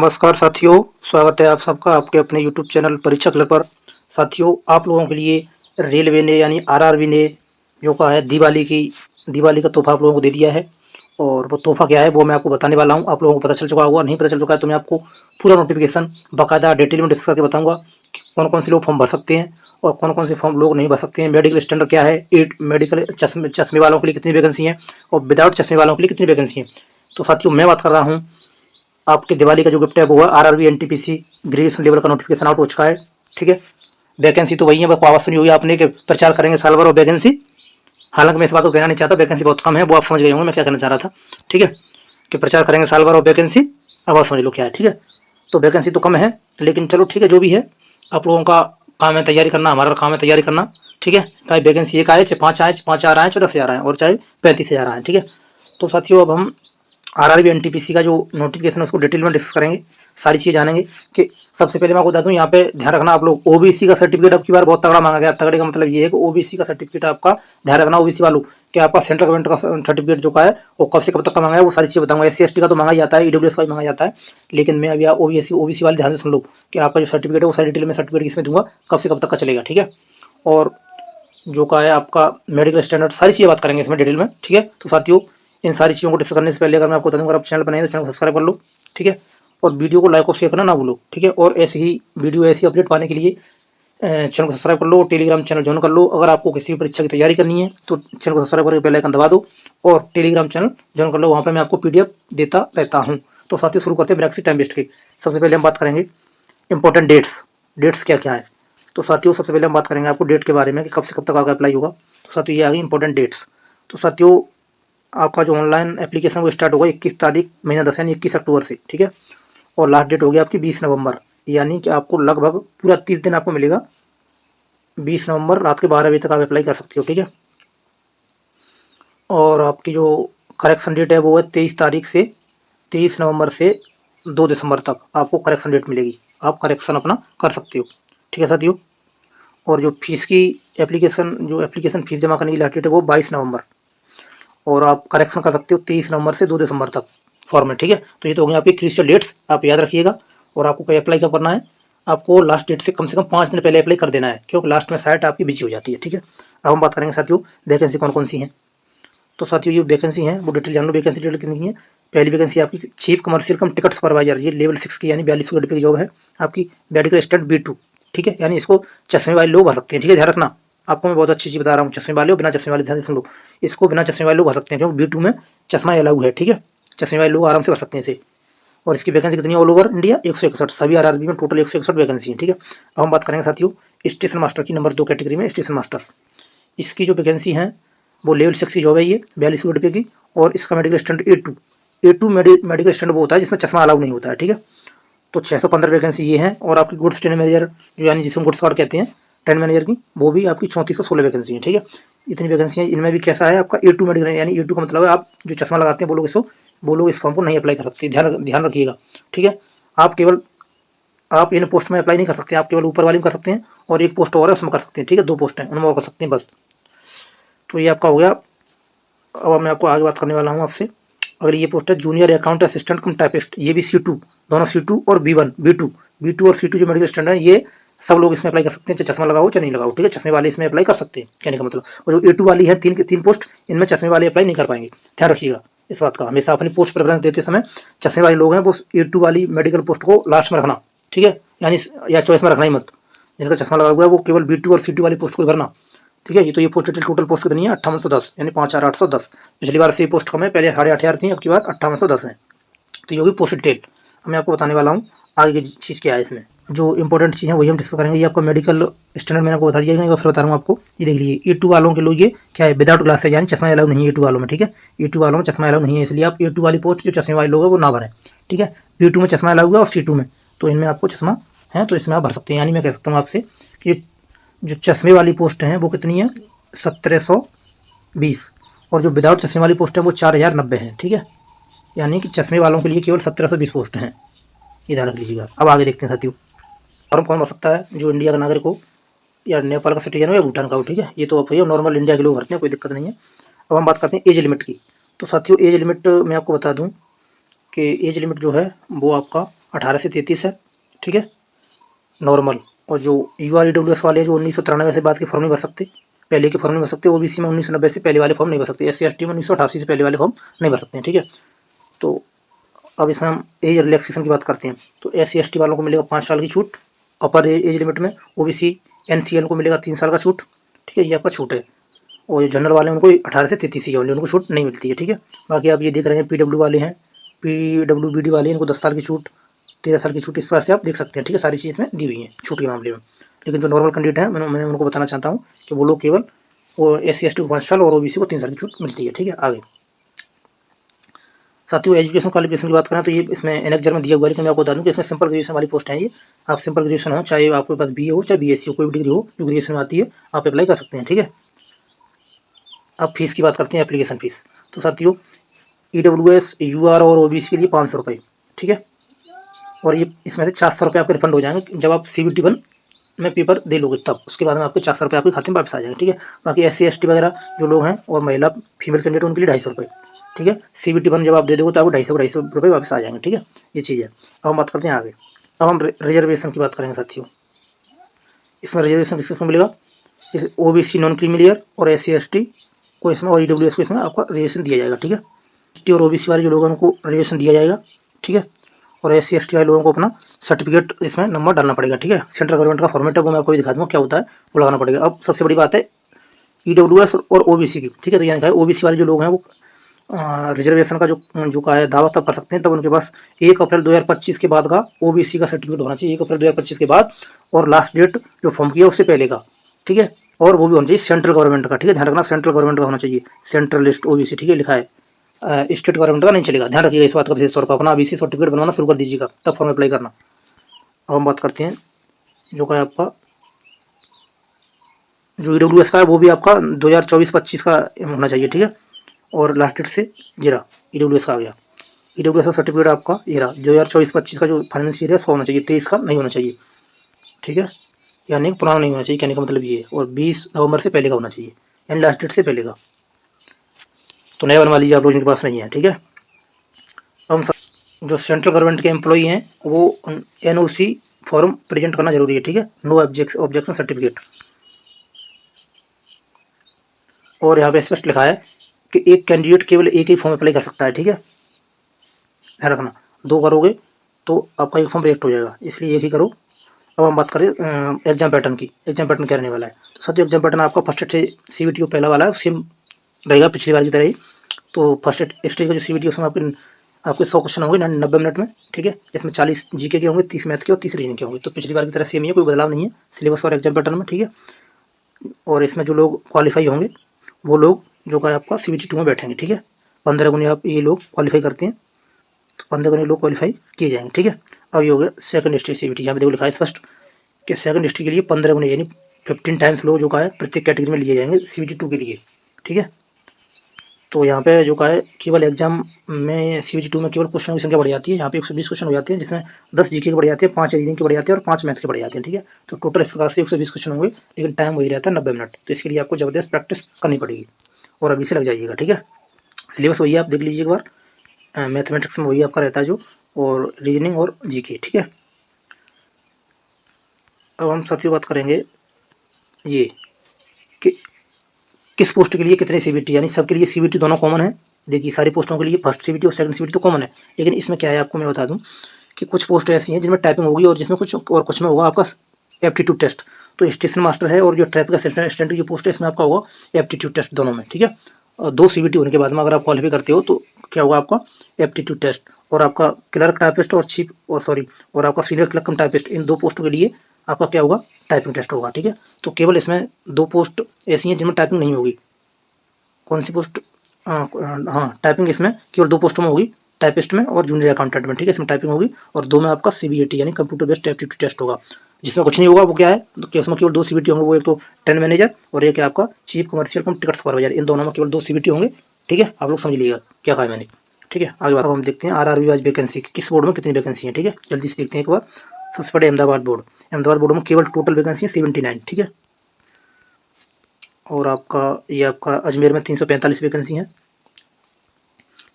नमस्कार साथियों, स्वागत है आप सबका आपके अपने यूट्यूब चैनल परीक्षा क्लब पर। साथियों, आप लोगों के लिए रेलवे ने यानी आरआरबी ने जो कहा है दिवाली का तोहफा आप लोगों को दे दिया है। और वो तोहफा क्या है वो मैं आपको बताने वाला हूँ। आप लोगों को पता चल चुका होगा, नहीं पता चल चुका है तो मैं आपको पूरा नोटिफिकेशन बाकायदा डिटेल में डिस्कस करके बताऊँगा कि कौन कौन से लोग फॉर्म भर सकते हैं और कौन कौन से फॉर्म लोग नहीं भर सकते हैं। मेडिकल स्टैंडर्ड क्या है, मेडिकल चश्मे वालों के लिए कितनी वैकेंसी है और विदाउट चश्मे वालों के लिए कितनी वैकेंसी है। तो साथियों, मैं बात कर रहा हूँ आपके दिवाली का जो गिफ्ट है वो है आरआरबी एनटीपीसी ग्रेजुएशन लेवल का नोटिफिकेशन आउट हो चुका है। ठीक है, वैकेंसी तो वही है, बस आवाज़ सुनी होगी आपने कि प्रचार करेंगे साल भर और वैकेंसी। हालांकि मैं इस बात को कहना नहीं चाहता, वैकेंसी बहुत कम है, वो आप समझ गए होंगे मैं क्या कहना चाह रहा था। ठीक है, कि प्रचार करेंगे साल भर और वैकेंसी, अब आप समझ लो क्या है। ठीक है, तो वैकेंसी तो कम है, लेकिन चलो ठीक है, जो भी है आप लोगों का काम है तैयारी करना, हमारा काम है तैयारी करना। ठीक है, चाहे वैकेंसी एक आए, चाहे 5 आए, 5,000 आए, चाहे 10,000 आए और चाहे 35,000 आए। ठीक है, तो साथियों अब हम आरआरबी एनटीपीसी का जो नोटिफिकेशन है उसको डिटेल में डिस्कस करेंगे, सारी चीज़ें जानेंगे। कि सबसे पहले मैं आपको बता दूं, यहाँ पे ध्यान रखना आप लोग, ओबीसी का सर्टिफिकेट अब की बार बहुत तगड़ा मांगा गया। तगड़े का मतलब ये है कि ओबीसी का सर्टिफिकेट आपका ध्यान रखना, ओबीसी वालों कि आपका सेंट्रल गवर्नमेंट का सर्टिफिकेट जो का है वो कब से कब तक का मांगा है, वो सारी चीज़ें बताऊंगा। SC ST का तो मांगा ही जाता है, ईडब्ल्यूएस का भी मांगा जाता है, लेकिन मैं अभी ओबीसी वाले ध्यान से सुन लो कि आपका जो सर्टिफिकेट है वो सारी डिटेल में सर्टिफिकेट इसमें दूंगा, कब से कब तक का चलेगा। ठीक है, और जो का है आपका मेडिकल स्टैंडर्ड, सारी चीज़ें बात करेंगे इसमें डिटेल में। ठीक है, तो साथियों इन सारी चीज़ों को डिस्कस करने से पहले अगर मैं आपको बता दूँ, अगर आप चैनल बनाए तो चैनल को सब्सक्राइब कर लो। ठीक है, और वीडियो को लाइक और शेयर करना ना भूलो। ठीक है, और ऐसे ही वीडियो ऐसी अपडेट पाने के लिए चैनल को सब्सक्राइब कर लो, टेलीग्राम चैनल ज्वाइन कर लो। अगर आपको किसी भी परीक्षा की तैयारी करनी है तो चैनल को सब्सक्राइब करके बेल आइकन दबा दो और टेलीग्राम चैनल ज्वाइन कर लो, वहाँ पर मैं आपको PDF देता रहता हूँ। तो साथियों शुरू करते हैं बिना किसी टाइम वेस्ट के। सबसे पहले हम बात करेंगे इंपॉर्टेंट डेट्स क्या क्या है। तो साथियों सबसे पहले हम बात करेंगे आपको डेट के बारे में कि कब से कब तक आपका अप्लाई होगा। तो साथियों ये आ गई इंपॉर्टेंट डेट्स। तो साथियों आपका जो ऑनलाइन एप्लीकेशन वो स्टार्ट होगा 21 तारीख महीना 10 यानी 21 अक्टूबर से। ठीक है, और लास्ट डेट होगी आपकी 20 नवंबर, यानी कि आपको लगभग पूरा 30 दिन आपको मिलेगा। 20 नवंबर रात के 12 बजे तक आप अप्लाई कर सकते हो। ठीक है, और आपकी जो करेक्शन डेट है वो है 23 नवंबर से 2 दिसंबर तक आपको करेक्शन डेट मिलेगी, आप करेक्शन अपना कर सकते हो। ठीक है साथियों, और जो फीस की एप्लीकेशन फीस जमा करने की लास्ट डेट है वो 22 नवंबर, और आप करेक्शन कर सकते हो 23 नवंबर से 2 दिसंबर तक फॉर्म में। ठीक है, तो ये तो हो गई आपकी क्रिस्टल डेट्स, आप याद रखिएगा। और आपको कोई अप्लाई कब करना है, आपको लास्ट डेट से कम 5 दिन पहले अप्लाई कर देना है, क्योंकि लास्ट में साइट आपकी बिजी हो जाती है। ठीक है, अब हम बात करेंगे साथियों वैकेंसी कौन कौन सी हैं। तो साथियों जो वैकेंसी है वो डिटेल जान लो, वैकेंसी डिटेल कितनी है। पहली वैकेंसी आपकी chief commercial cum ticket supervisor, ये लेवल 6 की यानी 42 रुपये की जॉब है आपकी, मेडिकल स्टैंड B2। ठीक है, यानी इसको चश्मे वाले लोग भर सकते हैं। ठीक है, ध्यान रखना, आपको मैं बहुत अच्छी चीज़ बता रहा हूँ, चश्मे वाले और बिना चश्मे वाले ध्यान से सुन लो। इसको बिना चश्मे वाले लोग भर सकते हैं क्योंकि B2 में चश्मा अलाउ है। ठीक है, चश्मे वाले लोग आराम से भर सकते हैं इसे। और इसकी वैकेंसी कितनी है ऑल ओवर इंडिया, 161, सभी आरआरबी में टोटल 161 वैकेंसी है। ठीक है, अब हम बात करेंगे साथियों स्टेशन मास्टर की, नंबर 2 कैटेगरी में स्टेशन मास्टर। इसकी जो वैकेंसी है वो लेवल 6 की जॉब है, ये 42 रुपये की, और इसका medical stand A2 medical stand वो होता है जिसमें चश्मा अलाउ नहीं होता है। ठीक है, तो 615 वैकेंसी ये है। और आपकी गुड्स ट्रेन मैनेजर जो यानी जिसको गुड्स कार्ड कहते हैं, ट्रेन मैनेजर की, वो भी आपकी 3416 वैकेंसी है। ठीक है, इतनी वैकेंसी है। इनमें भी कैसा है आपका A2 मेडिकल, यानी A2 का मतलब है आप जो चश्मा लगाते हैं वो लोग इस फॉर्म को नहीं अप्लाई कर सकते, ध्यान रखिएगा। ठीक है, आप इन पोस्ट में अप्लाई नहीं कर सकते, आप केवल ऊपर वाली में कर सकते हैं, और एक पोस्ट और है उसमें कर सकते हैं। ठीक है, 2 पोस्ट हैं उनमें और कर सकते हैं बस। तो ये आपका हो गया। अब मैं आपको आगे बात करने वाला हूँ आपसे। अगर ये पोस्ट है जूनियर अकाउंट असिस्टेंट कम टाइपिस्ट, ये भी C2, दोनों C2 और B2 और C2 जो मेडिकल स्टैंड है, ये सब लोग इसमें अप्लाई कर सकते हैं, चाहे चश्मा लगाओ चाहे नहीं लगाओ। ठीक है, चश्मे वाले इसमें अप्लाई कर सकते हैं, कहने का मतलब। और जो A2 वाली है, तीन पोस्ट, इनमें चश्मे वाले अप्लाई नहीं कर पाएंगे। ध्यान रखिएगा इस बात का, हमेशा अपनी पोस्ट प्रेफरेंस देते समय चश्मे वाले लोग हैं वो A2 वाली मेडिकल पोस्ट को लास्ट में रखना। ठीक है, यानी या चॉइस में रखना ही मत। जिनका चश्मा लगा हुआ है वो केवल B2 और C2 वाली पोस्ट को भरना। ठीक है, ये पोस्ट डिटेल टोटल पोस्ट कितनी है 5810, यानी 5810। पिछली बार से ये पोस्ट कम है, पहले 8,500 थी, अब की बार 5810 है। तो ये होगी पोस्ट डिटेल। अब मैं आपको बताने वाला हूँ आगे की चीज़ क्या है। इसमें जो इंपॉर्टेंट चीज़ है वही हम डिस्कस करेंगे। ये आपका मेडिकल स्टैंडर्ड मैंने आपको बता दिया, फिर बता रहा हूँ आपको। ये देख लीजिए A2 वालों के लोग ये क्या है, विदाउट ग्लास है, यानी चश्मा अलाउ नहीं है A2 वालों में। ठीक है, A2 वालों में चश्मा अलाउ नहीं है, इसलिए आप A2 वाली पोस्ट जो चश्मे वाले लोग हैं वो ना भरें। ठीक है, B2 में चश्मा अलाउ है और C2 में, तो इनमें आपको चश्मा है तो इसमें आप भर सकते हैं। यानी मैं कह सकता हूँ आपसे कि जो चश्मे वाली पोस्ट हैं वो कितनी है 1720, और जो विदाउट चश्मे वाली पोस्ट है वो 4090 है। ठीक है, यानी कि चश्मे वालों के लिए केवल 1720 पोस्ट हैं, इधर रख लीजिएगा। अब आगे देखते हैं साथियों, फॉर्म कौन भर सकता है, जो इंडिया का नागरिक हो या नेपाल का सिटीजन हो या भूटान का हो। ठीक है, ये तो भैया नॉर्मल इंडिया के लोग भरते हैं, कोई दिक्कत नहीं है। अब हम बात करते हैं एज लिमिट की। तो साथियों एज लिमिट मैं आपको बता दूं कि एज लिमिट जो है वो आपका 18 से 33 है, ठीक है, नॉर्मल। और जो UR EWS वाले जो 1993 से बाद के फॉर्म नहीं भर सकते, पहले के फॉर्म नहीं भर सकते, OBC में 1990 से पहले वाले फॉर्म नहीं भर सकते, SC ST में 1988 से पहले वाले फॉर्म नहीं भर सकते हैं, ठीक है। तो अब इसमें हम एज रिलैक्सेशन की बात करते हैं। तो SC ST वालों को मिलेगा 5 साल की छूट अपर एज लिमिट में, OBC NCL को मिलेगा 3 साल का छूट, ठीक है, ये आपका छूट है। और जो जनरल वाले हैं उनको 18 से 33 की ओनली, उनको छूट नहीं मिलती है, ठीक है। बाकी आप ये देख रहे हैं PW वाले हैं, PWBD वाले हैं, इनको 10 साल की छूट, 13 साल की छूट, इस तरह से आप देख सकते हैं, ठीक है। सारी चीज़ में दी हुई हैं छूट के मामले में। लेकिन जो नॉर्मल कैंडिडेट है मैं उनको बताना चाहता हूँ कि वो लोग केवल वो SC ST को 5 साल और OBC को 3 साल की छूट मिलती है, ठीक है। आगे साथियों एजुकेशन क्वालिफिकेशन की बात करें तो ये इसमें एनेक्जर में दिया हुआ है, लेकिन मैं आपको बता दूं कि इसमें सिंपल ग्रेजुएशन वाली पोस्ट है ये। आप सिंपल ग्रेजुएशन हो, चाहे आपके पास BA हो चाहे BSc हो, कोई भी डिग्री हो जो ग्रेजुएशन में आती है, आप अप्लाई कर सकते हैं, ठीक है। अब फीस की बात करते हैं, एप्लीकेशन फीस। तो साथियों EWS UR और OBC के लिए 500 रुपये, ठीक है। और ये इसमें से 400 रुपये आपके रिफंड हो जाएंगे जब आप CBT1 में पेपर दे लोगे, तब उसके बाद में आपके 400 रुपये आपके खाते में वापस आ जाएंगे, ठीक है। बाकी SC ST वगैरह जो लोग हैं और महिला फीमेल कैंडिडेट उनके लिए 250 रुपये, ठीक है। CBT1 जब आप दे दोगे तो आपको 250 रुपये वापस आ जाएंगे, ठीक है। ये चीज़ है। अब हम बात करते हैं आगे। अब हम रिजर्वेशन की बात करेंगे साथियों। इसमें रिजर्वेशन किसको मिलेगा, इस OBC नॉन क्रीमिलियर और SC ST को इसमें और EWS को इसमें आपका रिजर्वेशन दिया जाएगा, ठीक है। ST और OBC वाले जो लोगों को रिजर्वेशन दिया जाएगा, ठीक है। और SC ST वाले लोगों को अपना सर्टिफिकेट इसमें नंबर डालना पड़ेगा, ठीक है। सेंट्रल गवर्नमेंट का फॉर्मेट है, वो मैं आपको दिखा दूँगा क्या होता है, वो लगाना पड़ेगा। अब सबसे बड़ी बात है EWS और OBC की, ठीक है। तो यहाँ OBC वाले जो लोग हैं वो रिजर्वेशन का जो का है दावा तब कर सकते हैं तब उनके पास 1 अप्रैल 2025 के बाद का OBC का सर्टिफिकेट होना चाहिए, 1 अप्रैल 2025 के बाद, और लास्ट डेट जो फॉर्म किया उससे पहले का, ठीक है। और वो भी होना चाहिए सेंट्रल गवर्नमेंट का, ठीक है, ध्यान रखना सेंट्रल गवर्नमेंट का होना चाहिए, सेंट्रल लिस्ट OBC, ठीक है, लिखा है। स्टेट गवर्नमेंट का नहीं चलेगा, ध्यान रखिएगा इस बात का विशेष तौर पर। अपना BC सर्टिफिकेट बनवाना शुरू कर दीजिएगा, तब फॉर्म अप्लाई करना। अब हम बात करते हैं जो का है आपका जो EWS का है, वो भी आपका 2024-25 का होना चाहिए, ठीक है। और लास्ट डेट से जीरा EWS का आ गया। EWS का सर्टिफिकेट आपका ये रहा, 2024-25 का जो फाइनेंशियल ईयर है उसका होना चाहिए, 23 का नहीं होना चाहिए, ठीक है। यानी पुराना नहीं होना चाहिए, कहने का मतलब ये है। और 20 नवंबर से पहले का होना चाहिए, यानी लास्ट डेट से पहले का। तो नया बनवा लीजिए आप लोग जिनके पास नहीं है, ठीक है। अब हम जो सेंट्रल गवर्नमेंट के एम्प्लॉई हैं वो NOC फॉर्म प्रेजेंट करना जरूरी है, ठीक है, नो ऑब्जेक्शन सर्टिफिकेट। और यहाँ पे स्पष्ट लिखा है कि एक कैंडिडेट केवल एक ही फॉर्म अप्लाई कर सकता है, ठीक है, ध्यान रखना। 2 करोगे तो आपका एक फॉर्म रिजेक्ट हो जाएगा, इसलिए एक ही करो। अब हम बात करें एग्जाम पैटर्न की। एग्जाम पैटर्न क्या रहने वाला है, तो साथियों एग्जाम पैटर्न आपका फर्स्ट स्टेज CBT को पहला वाला है, सेम रहेगा पिछली बार की तरह ही। तो फर्स्ट स्टेज का जो CBT उसमें आपके 100 क्वेश्चन होंगे 90 मिनट में, ठीक है। इसमें 40 GK के होंगे, 30 मैथ के और 30 रीजनिंग के होंगे। तो पिछली बार की तरह सेम ही है, कोई बदलाव नहीं है सिलेबस और एग्जाम पैटर्न में, ठीक है। और इसमें जो लोग क्वालिफाई होंगे वो लोग जो का आपका CBT2 में बैठेंगे, ठीक है। 15 गुने आप ये लोग क्वालिफाई करते हैं, तो 15 गुने लोग क्वालिफाई किए जाएंगे, ठीक है। अब ये हो गया सेकंड स्टेज CBT। यहाँ पे देखो लिखा है स्पष्ट कि सेकंड स्टेज के लिए 15 गुने यानी 15 टाइम्स लोग जो का है प्रत्येक कैटेगरी में लिए जाएंगे CBT2 के लिए, ठीक है। तो यहाँ पे जो का है केवल एग्जाम में CBT2 में केवल क्वेश्चनों की संख्या बढ़ जाती है। यहाँ पे 120 क्वेश्चन हो जाते हैं, जिसमें 10 GK के बढ़ जाते हैं, 5 रीजनिंग के बढ़ जाते हैं और 5 मैथ के बढ़ जाते हैं, ठीक है। तो टोटल इस प्रकार से 120 क्वेश्चन होंगे, लेकिन टाइम वही रहता है 90 मिनट। तो इसके लिए आपको ज़बरदस्त प्रैक्टिस करनी पड़ेगी और अभी से लग जाइएगा, ठीक है। सिलेबस वही आप देख लीजिए एक बार, मैथमेटिक्स में वही आपका रहता है जो, और रीजनिंग और GK, ठीक है। अब हम साथियों बात करेंगे ये कि किस पोस्ट के लिए कितने CBT, यानी सबके लिए CBT दोनों कॉमन है। देखिए सारी पोस्टों के लिए फर्स्ट CBT और सेकंड CBT तो कॉमन है, लेकिन इसमें क्या है आपको मैं बता दूं कि कुछ पोस्ट ऐसी हैं जिनमें टाइपिंग होगी और जिसमें कुछ में होगा आपका एप्टीट्यूड टेस्ट। तो स्टेशन मास्टर है और जो ट्रैफिक असिस्टेंट की पोस्ट है इसमें आपका होगा एप्टीट्यूड टेस्ट दोनों में, ठीक है। और 2 CBT होने के बाद में अगर आप क्वालिफाई करते हो तो क्या होगा आपका एप्टीट्यूड टेस्ट, और आपका क्लर्क टाइपिस्ट और आपका सीनियर क्लर्क कम टाइपिस्ट, इन 2 पोस्टों के लिए आपका क्या होगा टाइपिंग टेस्ट होगा, ठीक है। तो केवल इसमें 2 पोस्ट ऐसी हैं जिनमें टाइपिंग नहीं होगी। कौन सी पोस्ट, हाँ टाइपिंग इसमें केवल 2 पोस्टों में होगी, टाइपिस्ट में और जूनियर अकाउंटेंट में, ठीक है, इसमें टाइपिंग होगी। और 2 में आपका CBAT यानी कंप्यूटर बेस्ड एप्टीट्यूड टेस्ट होगा। जिसमें कुछ नहीं होगा वो क्या है, तो उसमें केवल 2 CBT होंगे, वो एक तो ट्रेन मैनेजर और एक है आपका chief commercial cum ticket supervisor. इन दोनों में केवल 2 CBT होंगे, ठीक है। आप लोग समझ लीजिएगा क्या कहा है मैंने, ठीक है। आगे बात हम देखते हैं RRB वाइज वैकेंसी किस बोर्ड में कितनी वैकेंसी है, ठीक है, जल्दी से देखते हैं एक बार। सबसे पहले अहमदाबाद बोर्ड में केवल टोटल वैकेंसी है 79, ठीक है। और आपका ये आपका अजमेर में 345 वैकेंसी हैं,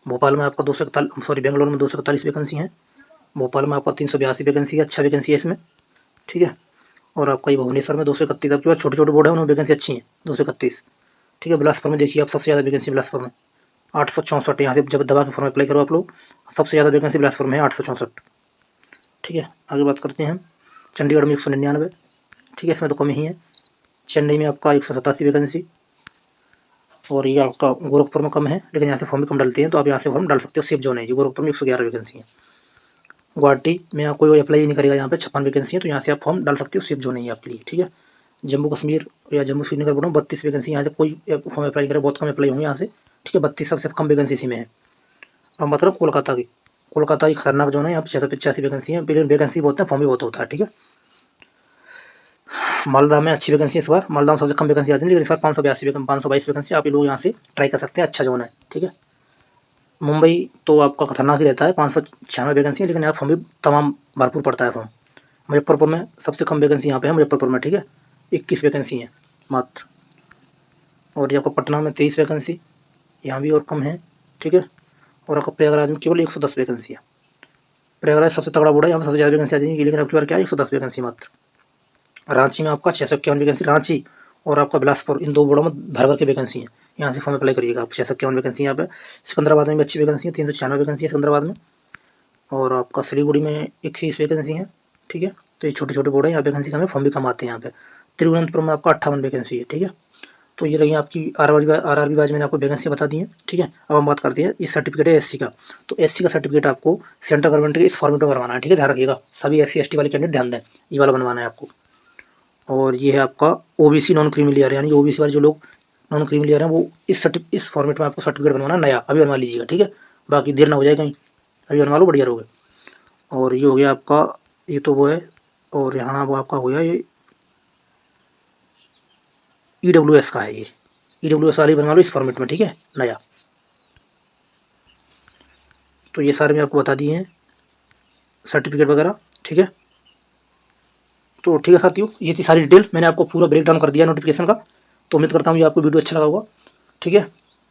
भोपाल में आपका 241, बेंगलोर में 241 वैकेंसी हैं, भोपाल में आपका 382 वैकेंसी है, अच्छा वैकेंसी है इसमें, ठीक है। और आपका ये भुवनेश्वर में 231, आपके पास छोटे छोटे बोर्ड है उनमें वैकेंसी अच्छी है, 231, ठीक है। बिलासपुर में देखिए आप सबसे ज़्यादा वैकेंसी बिलासपुर में 864, यहाँ से जब दवा के फॉर्म अप्लाई करो आप लोग, सबसे ज़्यादा वैकेंसी बिलासपुर में है 864, ठीक है। आगे बात करते हैं हम, चंडीगढ़ में 199, ठीक है, इसमें तो कम ही है। चेन्नई में आपका 187 वैकेंसी, और ये आपका गोरखपुर में कम है, लेकिन यहाँ से फॉर्म भी कम डालते हैं, तो आप यहाँ से फॉर्म डाल सकते हो, सेफ जोन है ये। गोरखपुर में 111 वैकेंसी है। गुवाहाटी में आप कोई अप्लाई नहीं करेगा, यहाँ पे 56 वैकेंसी है, तो यहाँ से आप फॉर्म डाल सकते हो, सेफ जोन है ये आपके लिए, ठीक है। जम्मू कश्मीर या जम्मू श्रीनगर बोलो 32 वैकेंसी, यहाँ से कोई फॉर्म अप्लाई करे, बहुत कम अप्लाई होंगे यहाँ से, ठीक है। 32 सबसे कम वैकेंसी इसी में है। अब मतलब कोलकाता की, कोलकाता ही खतरनाक जोन है, यहाँ पे 685 वैकेंसी है, लेकिन वैकेंसी बहुत है, फॉर्म भी बहुत होता है, ठीक है। मालदा में अच्छी वैकेंसी है इस बार, मालदा में सबसे कम वैकेंसी आती है, लेकिन इस बार 522 वैकेंसी, आप ये लोग यहाँ से ट्राई कर सकते हैं, अच्छा जोन है, ठीक है। मुंबई तो आपका खतरनाक ही रहता है, 596 वैकेंसी है, लेकिन यहाँ फॉर्म भी तमाम भरपूर पड़ता है फॉर्म। मुजफ्फरपुर में सबसे कम वैकेंसी यहाँ पे है, मुजफ्फरपुर में, ठीक है, 21 वैकेंसी है मात्र। और ये आपका पटना में 23 वैकेंसी, यहाँ भी और कम है, ठीक है। और आपका प्रयागराज में केवल 110 वैकेंसी है। प्रयागराज सबसे तगड़ा बोर्ड है, यहाँ पर सबसे ज़्यादा वैकेंसी आ जाएगी, लेकिन आपकी बार क्या है 110 वैकेंसी मात्र। रांची में आपका 651 वैकेंसी, रांची और आपका बिलासपुर, इन दो बोर्डों में भर भर के वैकेंसी है, यहाँ से फॉर्म अप्लाई करिएगा आप। 651 वैकेंसी यहाँ पे। सिकंदराबाद में भी अच्छी वैकेंसी है, 396 वैकेंसी है सिकंदराबाद में। और आपका सिलीगुड़ी में 21 वैकेंसी है, ठीक है। तो ये छोटे छोटे बोर्ड है, यहाँ वैकेंसी कम है, फॉर्म भी कम आते हैं यहाँ पे। तिरुवनंतपुरम में आपका 58 वैकेंसी है, ठीक है। तो ये रही आपकी आरआरबी वाइज मैंने आपको वैकेंसी बता दी है, ठीक है। अब हम बात करते हैं, इस सर्टिफिकेट है एससी का, तो एससी का सर्टिफिकेट आपको सेंट्रल गवर्नमेंट के इस फॉर्मेट में बनवाना है, ठीक है, ध्यान रखिएगा, सभी एससी एसटी वाले कैंडिडेट ध्यान दें, ये वाला बनवाना है आपको। और ये है आपका ओबीसी नॉन क्रीमी लेयर, यानी ओबीसी वाले जो लोग नॉन क्रीमी लेयर हैं, वो इस फॉर्मेट में आपको सर्टिफिकेट बनवाना नया, अभी बनवा लीजिएगा, ठीक है, बाकी देर ना हो जाए कहीं, अभी बनवा लो, बढ़िया रहोगे। और ये हो गया आपका, ये तो वो है, और यहाँ वो आपका हो गया ये ईडब्ल्यूएस का है, ये ईडब्ल्यूएस वाले बनवा लो इस फॉर्मेट में, ठीक है, नया। तो ये सारे मैं आपको बता दिए हैं सर्टिफिकेट वगैरह, ठीक है। तो ठीक है साथियों, ये थी सारी डिटेल, मैंने आपको पूरा ब्रेक डाउन कर दिया नोटिफिकेशन का। तो उम्मीद करता हूँ ये आपको वीडियो अच्छा लगा होगा, ठीक है।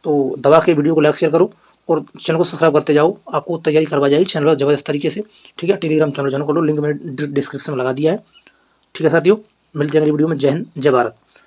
तो दबा के वीडियो को लाइक शेयर करो और चैनल को सब्सक्राइब करते जाओ, आपको तैयारी करवा जाएगी चैनल पर ज़बरदस्त तरीके से, ठीक है। टेलीग्राम चैनल ज्वाइन कर लो, लिंक मैंने डिस्क्रिप्शन में लगा दिया है, ठीक है साथियों। मिलते हैं अगली वीडियो में। जय हिंद, जय भारत।